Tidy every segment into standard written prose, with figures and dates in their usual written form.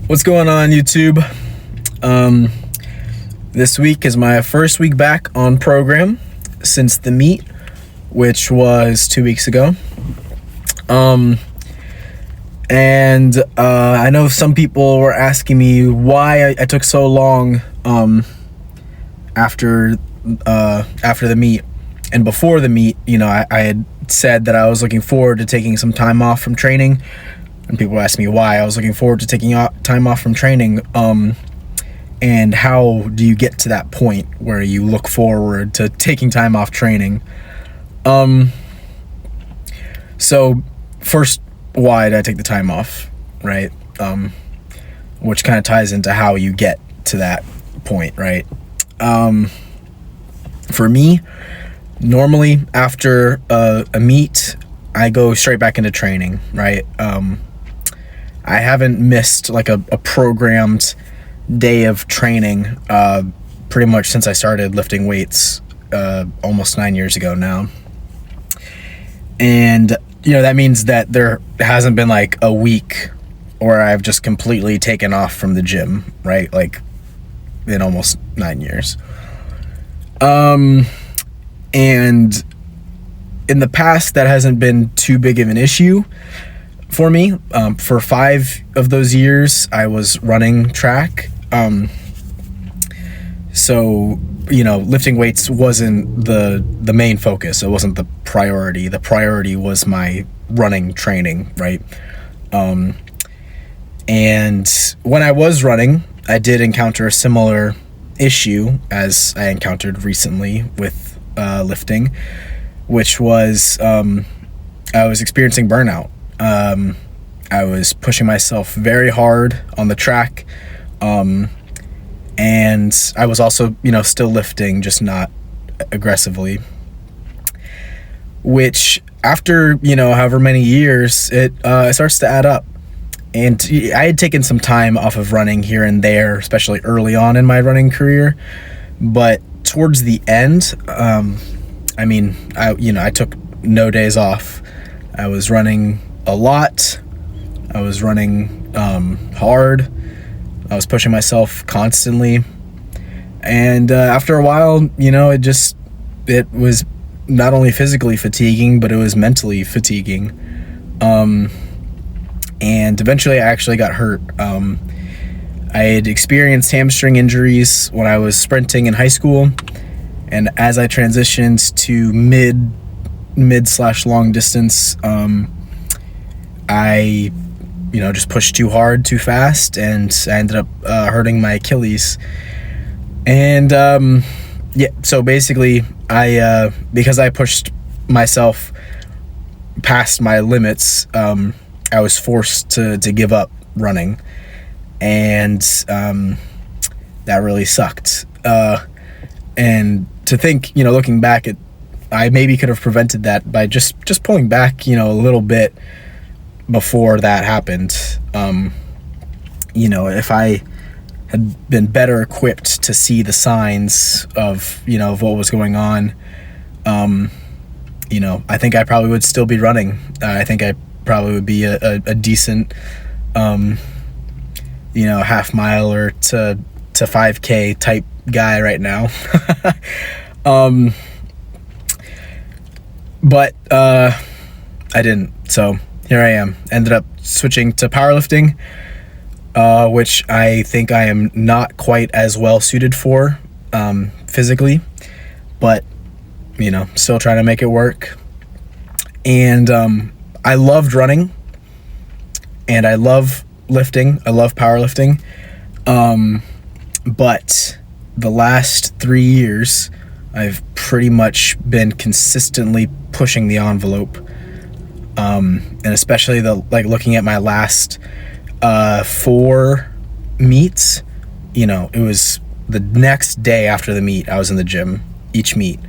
What's going on, YouTube? This week is my first week back on program since the meet, which was 2 weeks ago. I know some people were asking me why I took so long after the meet. And before the meet, I had said that I was looking forward to taking some time off from training. And people asked me why I was looking forward to taking time off from training. And how do you get to that point where you look forward to taking time off training? So first, why did I take the time off, right? Which kind of ties into how you get to that point, right? For me, normally after a meet, I go straight back into training, right? I haven't missed like a programmed day of training pretty much since I started lifting weights almost 9 years ago now. And that means that there hasn't been like a week where I've just completely taken off from the gym, right? Like in almost 9 years. And in the past, that hasn't been too big of an issue for me. For 5 of those years, I was running track. So, lifting weights wasn't the main focus. It wasn't the priority. The priority was my running training, right? And when I was running, I did encounter a similar issue as I encountered recently with lifting, which was I was experiencing burnout. I was pushing myself very hard on the track, and I was also, still lifting, just not aggressively, which after, however many years, it starts to add up. And I had taken some time off of running here and there, especially early on in my running career, but towards the end, I took no days off. I was running a lot. I was running hard. I was pushing myself constantly. And after a while, it was not only physically fatiguing, but it was mentally fatiguing. And eventually I actually got hurt. I had experienced hamstring injuries when I was sprinting in high school. And as I transitioned to mid/long distance, I just pushed too hard, too fast, and I ended up hurting my Achilles. And so basically, because I pushed myself past my limits, I was forced to give up running, and that really sucked. And to think, looking back, I maybe could have prevented that by just pulling back, a little bit before that happened. If I had been better equipped to see the signs of what was going on, I think I probably would still be running. I think I probably would be a decent, half miler to 5K type guy right now. But I didn't. So here I am. Ended up switching to powerlifting, which I think I am not quite as well suited for physically, but still trying to make it work. And I loved running, and I love lifting. I love powerlifting. But the last 3 years, I've pretty much been consistently pushing the envelope. And especially looking at my last 4 meets, it was the next day after the meet, I was in the gym, each meet,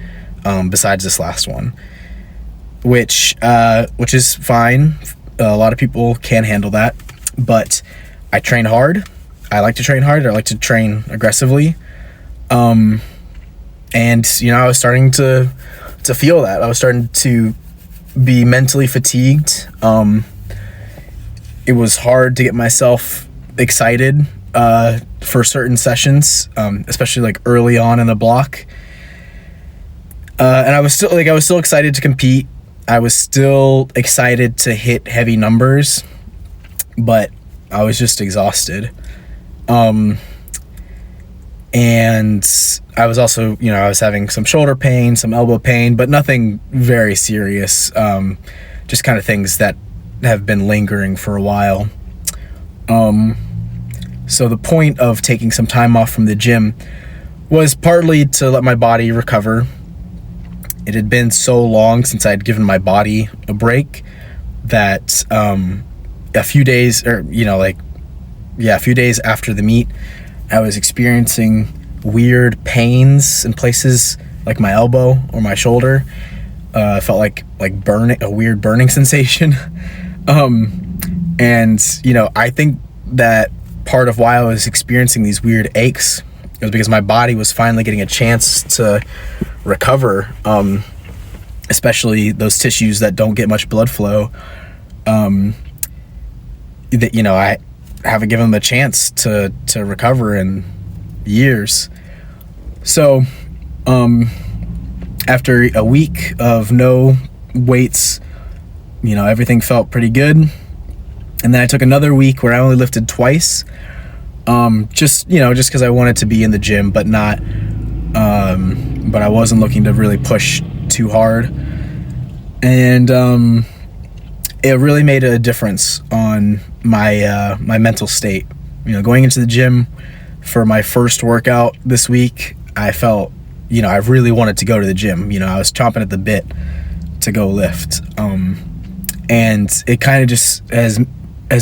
besides this last one, which is fine. A lot of people can't handle that, but I train hard. I like to train hard. I like to train aggressively. And I was starting to feel that. I was starting to be mentally fatigued. It was hard to get myself excited for certain sessions, especially like early on in the block. And I was still excited to compete. I was still excited to hit heavy numbers, but I was just exhausted. And I was also, I was having some shoulder pain, some elbow pain, but nothing very serious. Just kind of things that have been lingering for a while. So the point of taking some time off from the gym was partly to let my body recover. It had been so long since I'd given my body a break that a few days after the meet, I was experiencing weird pains in places like my elbow or my shoulder. I felt like burning, a weird burning sensation. And I think that part of why I was experiencing these weird aches was because my body was finally getting a chance to recover, especially those tissues that don't get much blood flow. I haven't given them a chance to recover in years. So after a week of no weights, everything felt pretty good. And then I took another week where I only lifted twice, just because I wanted to be in the gym, but I wasn't looking to really push too hard. And it really made a difference on my mental state. Going into the gym for my first workout this week, I felt, I really wanted to go to the gym. I was chomping at the bit to go lift. And it kind of just has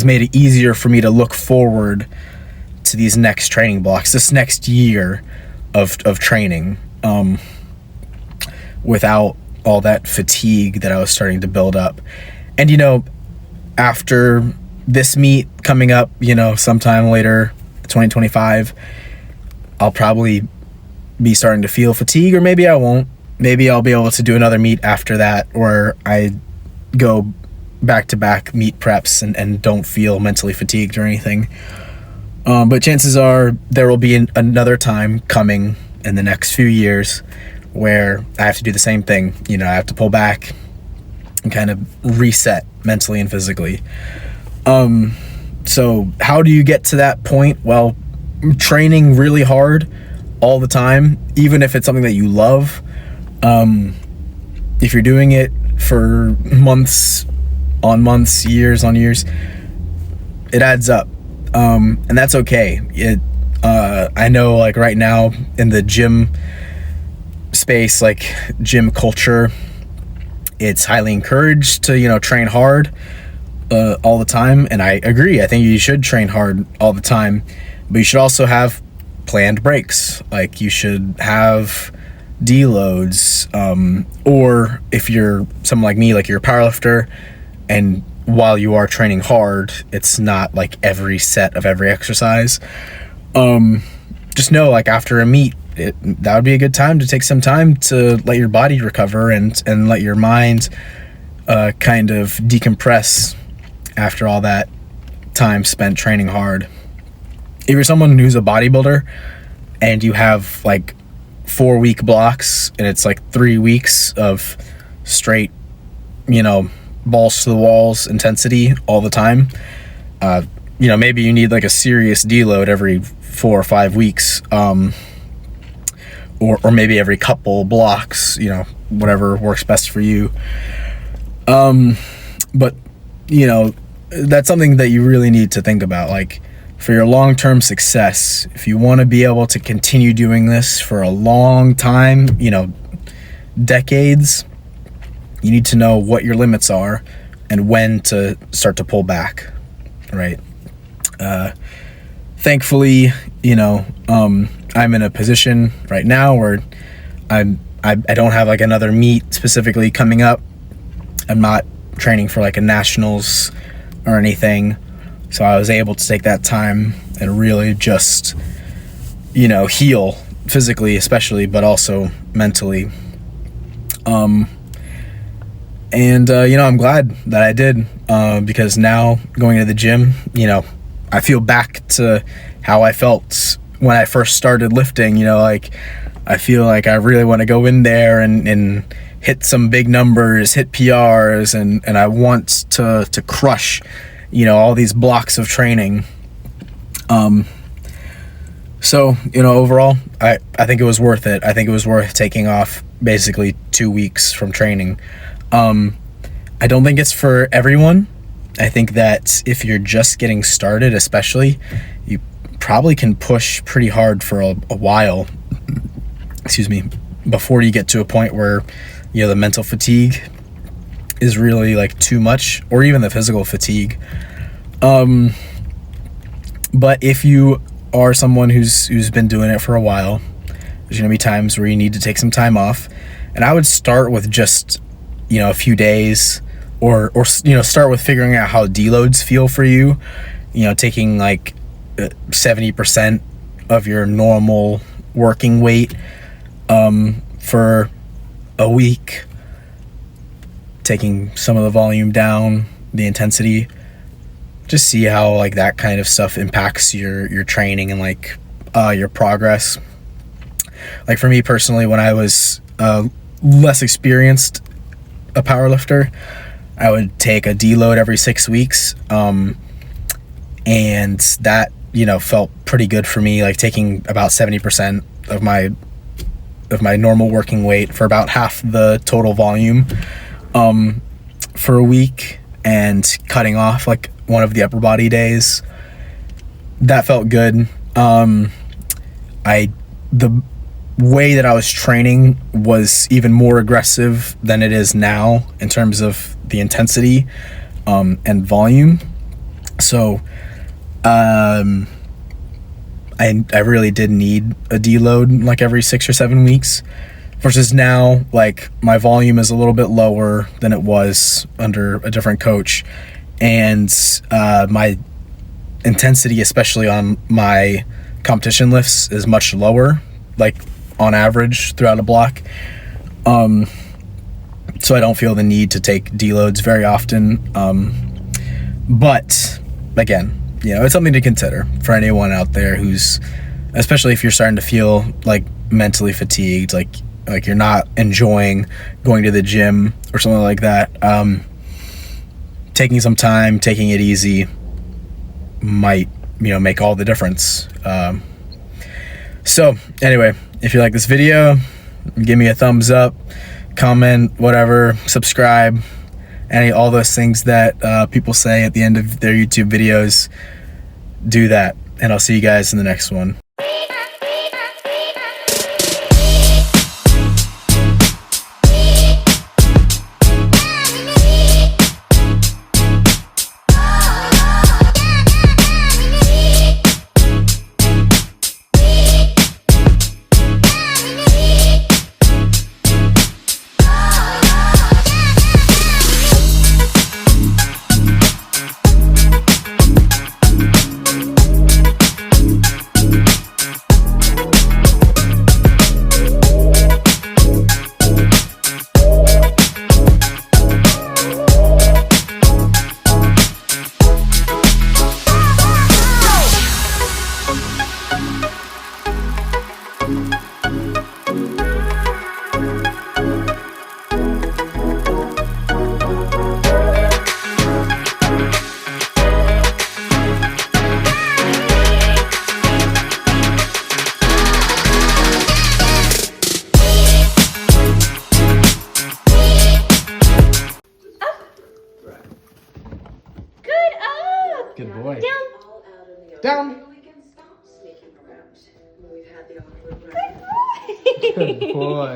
made it easier for me to look forward to these next training blocks, this next year of training, without all that fatigue that I was starting to build up. And after this meet coming up, sometime later, 2025, I'll probably be starting to feel fatigue, or maybe I won't. Maybe I'll be able to do another meet after that, or I go back-to-back meet preps and don't feel mentally fatigued or anything. But chances are there will be another time coming in the next few years where I have to do the same thing. I have to pull back and kind of reset mentally and physically. So how do you get to that point? Well, training really hard all the time, even if it's something that you love. If you're doing it for months on months, years on years, it adds up. And that's okay. I know, like, right now in the gym space, like gym culture, it's highly encouraged to, train hard all the time. And I agree. I think you should train hard all the time, but you should also have planned breaks. Like, you should have deloads, or if you're someone like me, like you're a powerlifter, and while you are training hard, it's not like every set of every exercise. Just know, like, after a meet, that would be a good time to take some time to let your body recover and let your mind kind of decompress after all that time spent training hard. If you're someone who's a bodybuilder and you have like 4-week blocks and it's like 3 weeks of straight, balls to the walls intensity all the time, maybe you need like a serious deload every 4 or 5 weeks, or maybe every couple blocks, whatever works best for you. But that's something that you really need to think about. Like, for your long-term success, if you want to be able to continue doing this for a long time, decades, you need to know what your limits are and when to start to pull back, right? Thankfully, I'm in a position right now where I don't have like another meet specifically coming up. I'm not training for like a nationals or anything. So I was able to take that time and really just, heal physically, especially, but also mentally. I'm glad that I did, because now going to the gym, I feel back to how I felt when I first started lifting, you know, like I feel like I really want to go in there and hit some big numbers, hit PRs, and I want to crush, you know, all these blocks of training. So, you know, overall, I think it was worth it. I think it was worth taking off basically 2 weeks from training. I don't think it's for everyone. I think that if you're just getting started, especially, you probably can push pretty hard for a while, excuse me, before you get to a point where, you know, the mental fatigue is really like too much, or even the physical fatigue. But if you are someone who's been doing it for a while, there's gonna be times where you need to take some time off, and I would start with just, you know, a few days, or you know, start with figuring out how deloads feel for you. You know, taking like 70% of your normal working weight for a week, taking some of the volume down, the intensity. Just see how like that kind of stuff impacts your training and like your progress. Like for me personally, when I was less experienced a powerlifter, I would take a deload every 6 weeks, and that, you know, felt pretty good for me, like taking about 70% of my normal working weight for about half the total volume for a week, and cutting off like one of the upper body days. That felt good. The way that I was training was even more aggressive than it is now in terms of the intensity and volume. So I really did need a deload like every 6 or 7 weeks, versus now, like, my volume is a little bit lower than it was under a different coach, and my intensity, especially on my competition lifts, is much lower, like on average throughout a block. So I don't feel the need to take deloads very often. But again, you know, it's something to consider for anyone out there who's, especially if you're starting to feel like mentally fatigued, like you're not enjoying going to the gym or something like that. Taking some time, taking it easy might, you know, make all the difference. So anyway, if you like this video, give me a thumbs up, comment, whatever, subscribe, all those things that people say at the end of their YouTube videos. Do that, and I'll see you guys in the next one. Good boy. Down. Down. Good boy.